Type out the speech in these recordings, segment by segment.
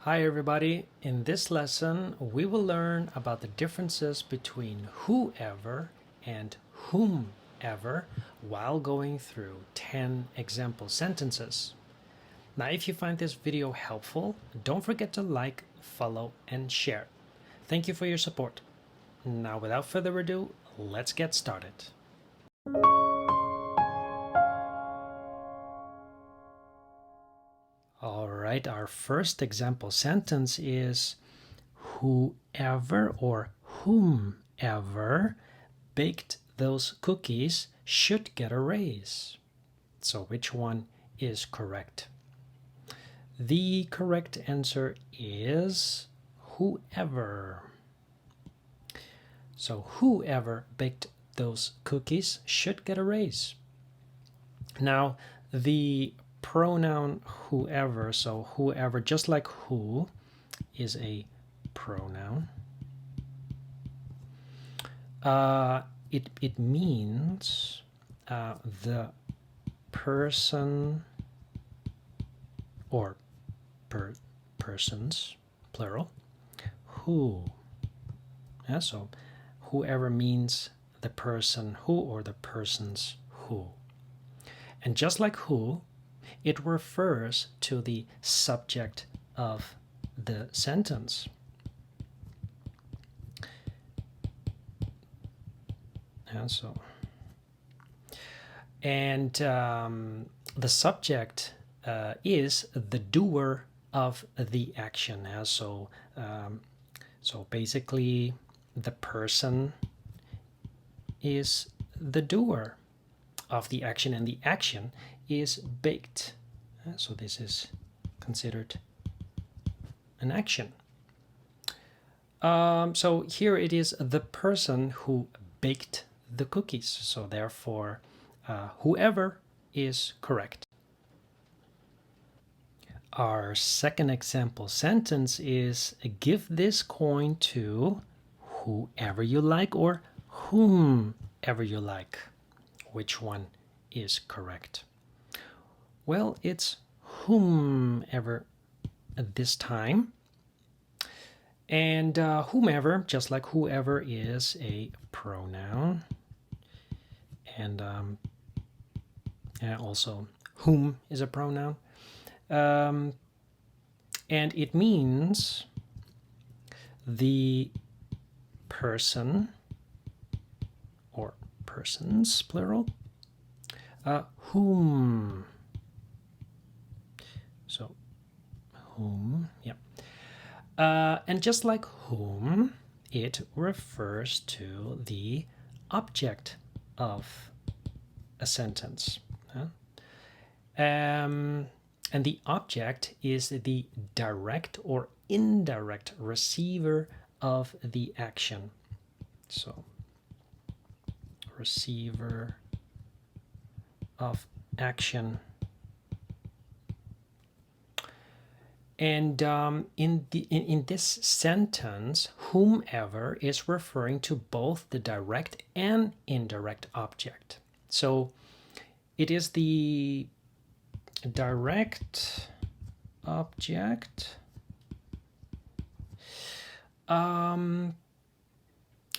Hi everybody, in this lesson we will learn about the differences between whoever and whomever while going through 10 example sentences. Now if you find this video helpful, don't forget to like, follow and share. Thank you for your support. Now without further ado, let's get started. Alright, our first example sentence is whoever or whomever baked those cookies should get a raise. So which one is correct? The correct answer is whoever. So whoever baked those cookies should get a raise. Now the pronoun whoever, so whoever, just like who, is a pronoun. It means the person or persons, plural, who. Yeah, so whoever means the person who or the persons who. And just like who, it refers to the subject of the sentence. And the subject is the doer of the action. So basically the person is the doer of the action and the action is baked. So this is considered an action. So here it is the person who baked the cookies. So therefore, whoever is correct. Our second example sentence is give this coin to whoever you like or whomever you like. Which one is correct? Well, it's whomever at this time. And whomever, just like whoever, is a pronoun. And also whom is a pronoun. And it means the person or persons, plural, whom. So whom, yeah. And just like whom, it refers to the object of a sentence. And the object is the direct or indirect receiver of the action. So receiver of action. And in this sentence, whomever is referring to both the direct and indirect object. So it is the direct object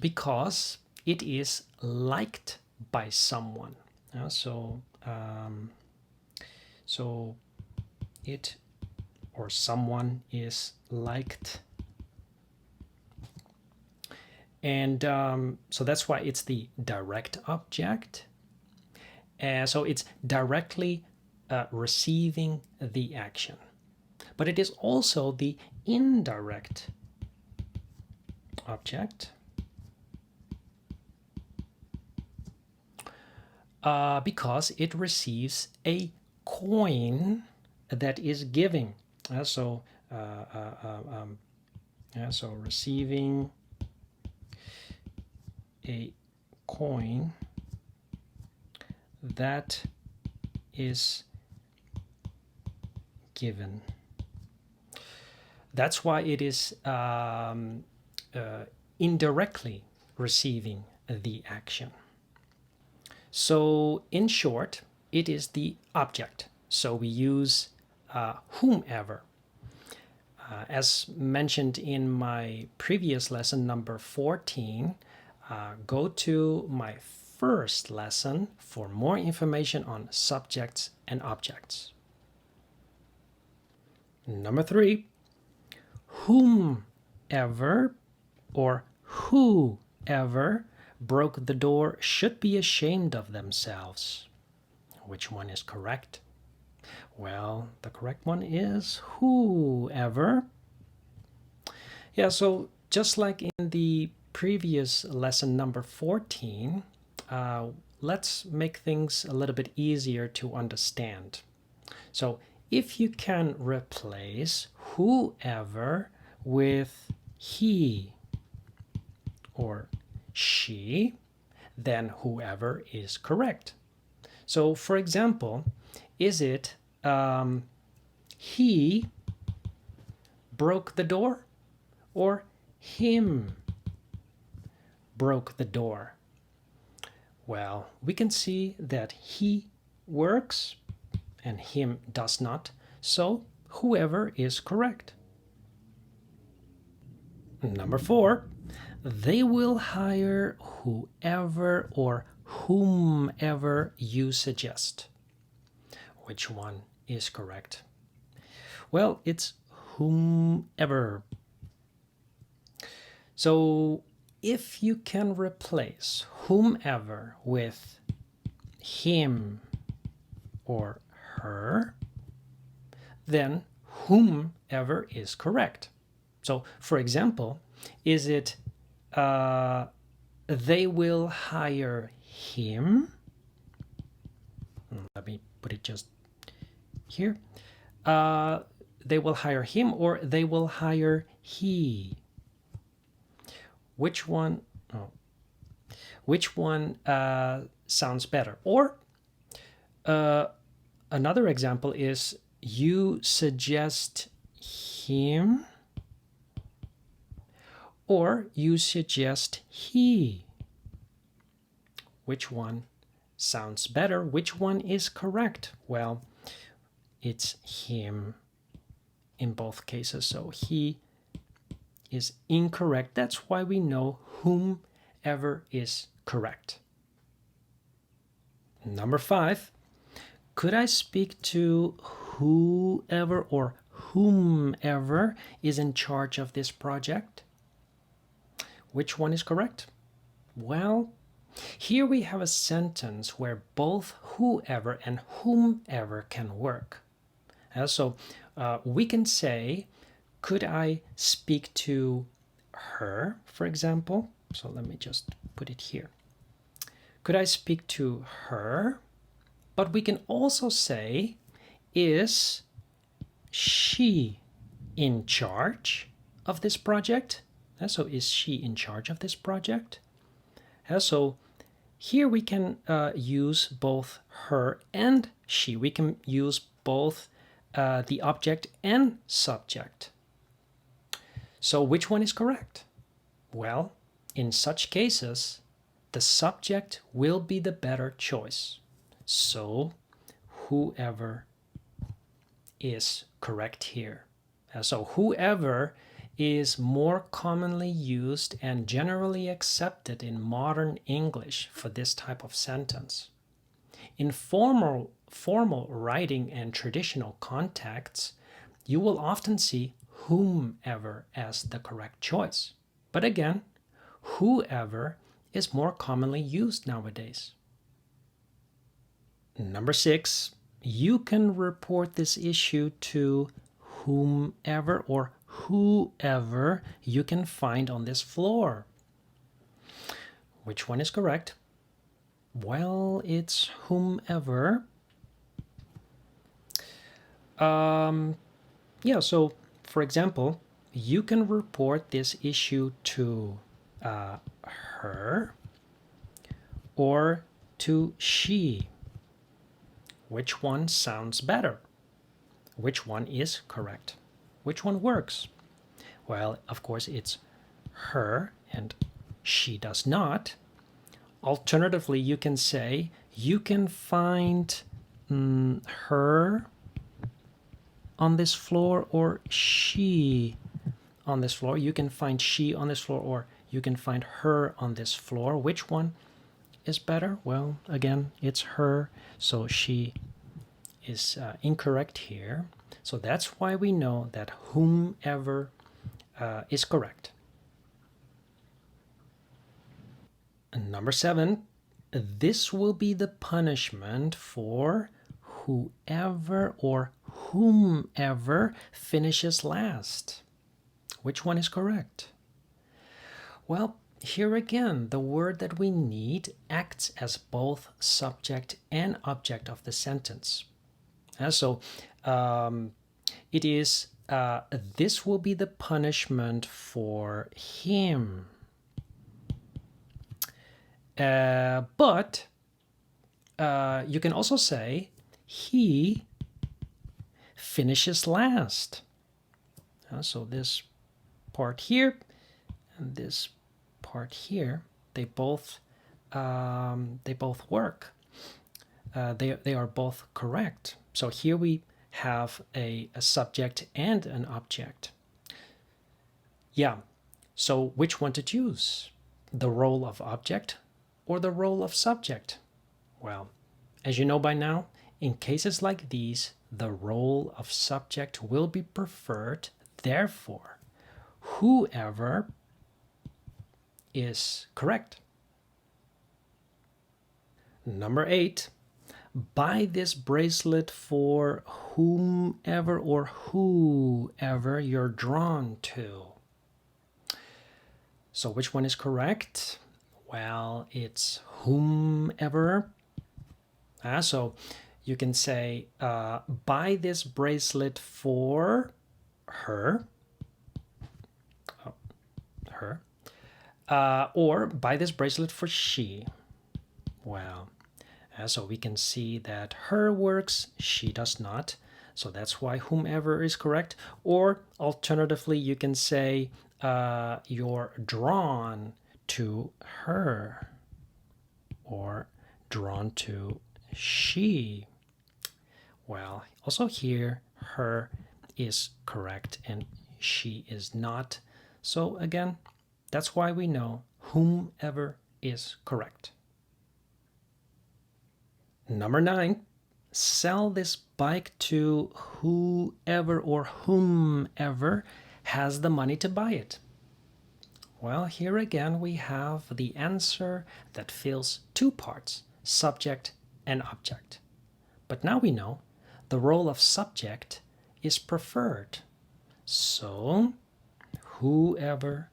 because it is liked by someone. So it or someone is liked. And so that's why it's the direct object. So it's directly receiving the action. But it is also the indirect object because it receives a coin that is giving. So receiving a coin that is given. That's why it is indirectly receiving the action. So in short, it is the object. So we use whomever. As mentioned in my previous lesson, number 14, go to my first lesson for more information on subjects and objects. Number 3, whomever or whoever broke the door should be ashamed of themselves. Which one is correct? Well, the correct one is whoever. Yeah, so just like in the previous lesson, number 14, let's make things a little bit easier to understand. So if you can replace whoever with he or she, then whoever is correct. So for example, is it he broke the door or him broke the door? Well, we can see that he works and him does not, so whoever is correct. Number 4, they will hire whoever or whomever you suggest. Which one is correct? Well, it's whomever. So if you can replace whomever with him or her, then whomever is correct. So for example, is it they will hire him? Let me put it just here. They will hire him or they will hire he. Which one? Oh, which one sounds better? Or another example is you suggest him or you suggest he. Which one sounds better? Which one is correct? Well, it's him in both cases, so he is incorrect. That's why we know whomever is correct. Number 5, could I speak to whoever or whomever is in charge of this project? Which one is correct? Well, here we have a sentence where both whoever and whomever can work. So we can say, could I speak to her, for example? So let me just put it here. Could I speak to her? But we can also say, is she in charge of this project? So is she in charge of this project? So here we can use both her and she. We can use both the object and subject. So which one is correct? Well, in such cases, the subject will be the better choice. So whoever is correct here. So whoever is more commonly used and generally accepted in modern English for this type of sentence. In formal writing and traditional contexts, you will often see whomever as the correct choice. But again, whoever is more commonly used nowadays. Number 6, you can report this issue to whomever or whoever you can find on this floor. Which one is correct? Well, it's whomever. Yeah, so for example, you can report this issue to her or to she. Which one sounds better? Which one is correct? Which one works? Well, of course, it's her and she does not. Alternatively, you can say you can find her on this floor or she on this floor. You can find she on this floor, or you can find her on this floor. Which one is better? Well, again, it's her, so she is incorrect here. So that's why we know that whomever is correct. And number 7, this will be the punishment for whoever or whomever finishes last. Which one is correct? Well, here again, the word that we need acts as both subject and object of the sentence. So it is, this will be the punishment for him. But you can also say he finishes last. So this part here and this part here, they both work. They are both correct. So here we have a subject and an object. Yeah, so which one to choose? The role of object or the role of subject? Well, as you know by now, in cases like these, the role of subject will be preferred. Therefore, whoever is correct. Number 8, buy this bracelet for whomever or whoever you're drawn to. So which one is correct? Well, it's whomever. So you can say, buy this bracelet for her, or buy this bracelet for she. Well, so we can see that her works, she does not. So that's why whomever is correct. Or alternatively, you can say you're drawn to her or drawn to she. Well, also here, her is correct and she is not. So again, that's why we know whomever is correct. Number 9, sell this bike to whoever or whomever has the money to buy it. Well, here again we have the answer that fills 2 parts, subject and object. But now we know the role of subject is preferred. So whoever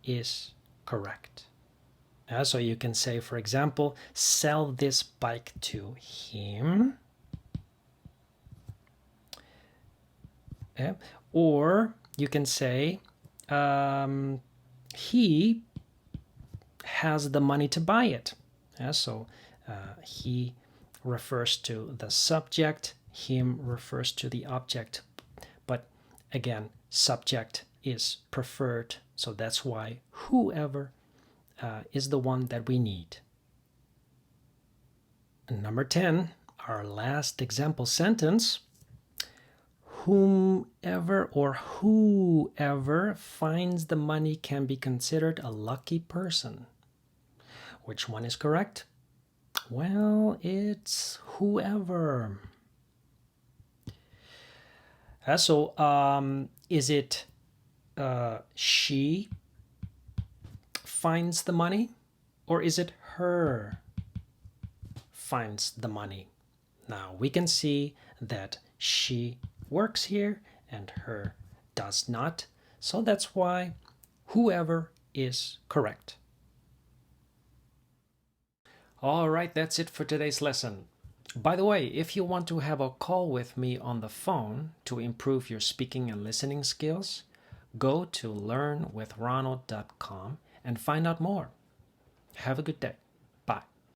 is correct. So you can say, for example, sell this bike to him. Or you can say, he has the money to buy it. So he refers to the subject, him refers to the object. But again, subject is preferred, so that's why whoever is the one that we need. Number 10, our last example sentence. Whomever or whoever finds the money can be considered a lucky person. Which one is correct? Well, it's whoever. So is it she finds the money, or is it her finds the money? Now we can see that she works here and her does not, so that's why whoever is correct. All right, that's it for today's lesson. By the way, if you want to have a call with me on the phone to improve your speaking and listening skills, go to learnwithronald.com and find out more. Have a good day.